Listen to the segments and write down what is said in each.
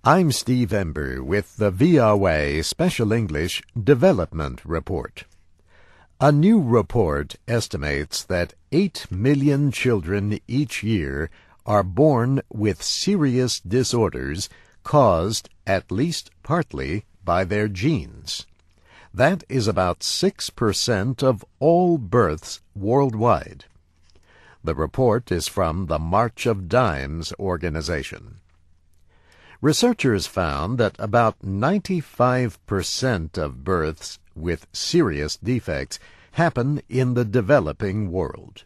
I'm Steve Ember with the VOA Special English Development Report. A new report estimates that 8 million children each year are born with serious disorders caused, at least partly, by their genes. That is about 6% of all births worldwide. The report is from the March of Dimes organization. Researchers found that about 95% of births with serious defects happen in the developing world.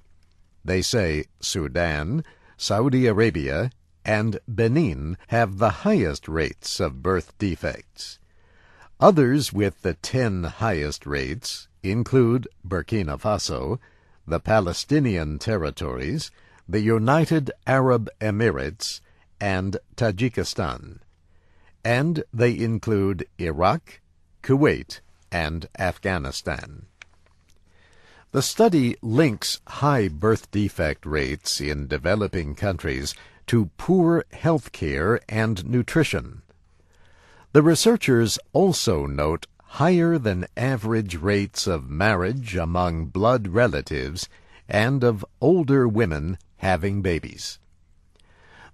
They say Sudan, Saudi Arabia, and Benin have the highest rates of birth defects. Others with the 10 highest rates include Burkina Faso, the Palestinian territories, the United Arab Emirates, and Tajikistan. And they include Iraq, Kuwait, and Afghanistan. The study links high birth defect rates in developing countries to poor health care and nutrition. The researchers also note higher than average rates of marriage among blood relatives and of older women having babies.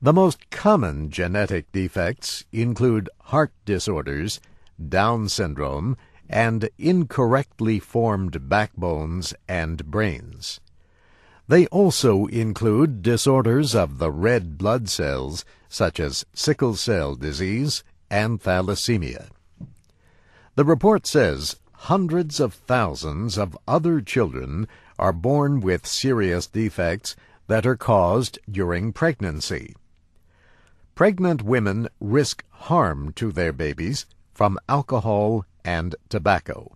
The most common genetic defects include heart disorders, Down syndrome, and incorrectly formed backbones and brains. They also include disorders of the red blood cells, such as sickle cell disease and thalassemia. The report says hundreds of thousands of other children are born with serious defects that are caused during pregnancy. Pregnant women risk harm to their babies from alcohol and tobacco.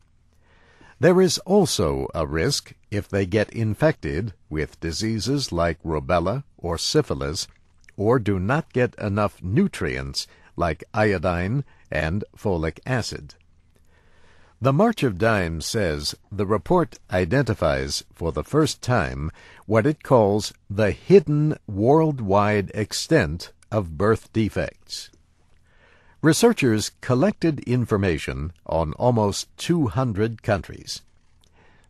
There is also a risk if they get infected with diseases like rubella or syphilis, or do not get enough nutrients like iodine and folic acid. The March of Dimes says the report identifies for the first time what it calls the hidden worldwide extent of birth defects. Researchers collected information on almost 200 countries.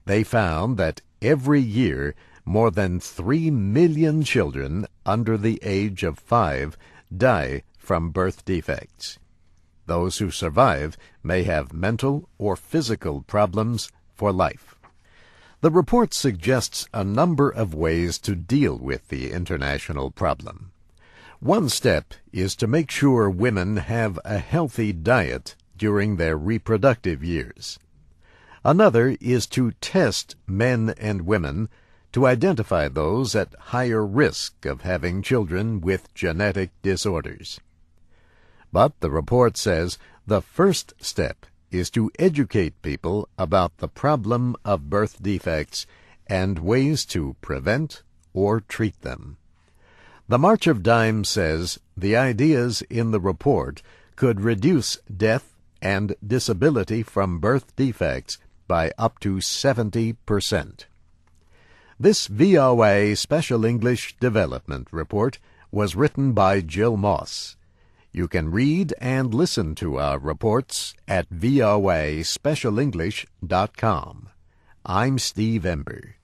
They found that every year more than 3 million children under the age of 5 die from birth defects. Those who survive may have mental or physical problems for life. The report suggests a number of ways to deal with the international problem. One step is to make sure women have a healthy diet during their reproductive years. Another is to test men and women to identify those at higher risk of having children with genetic disorders. But the report says the first step is to educate people about the problem of birth defects and ways to prevent or treat them. The March of Dimes says the ideas in the report could reduce death and disability from birth defects by up to 70%. This VOA Special English Development Report was written by Jill Moss. You can read and listen to our reports at voaspecialenglish.com. I'm Steve Ember.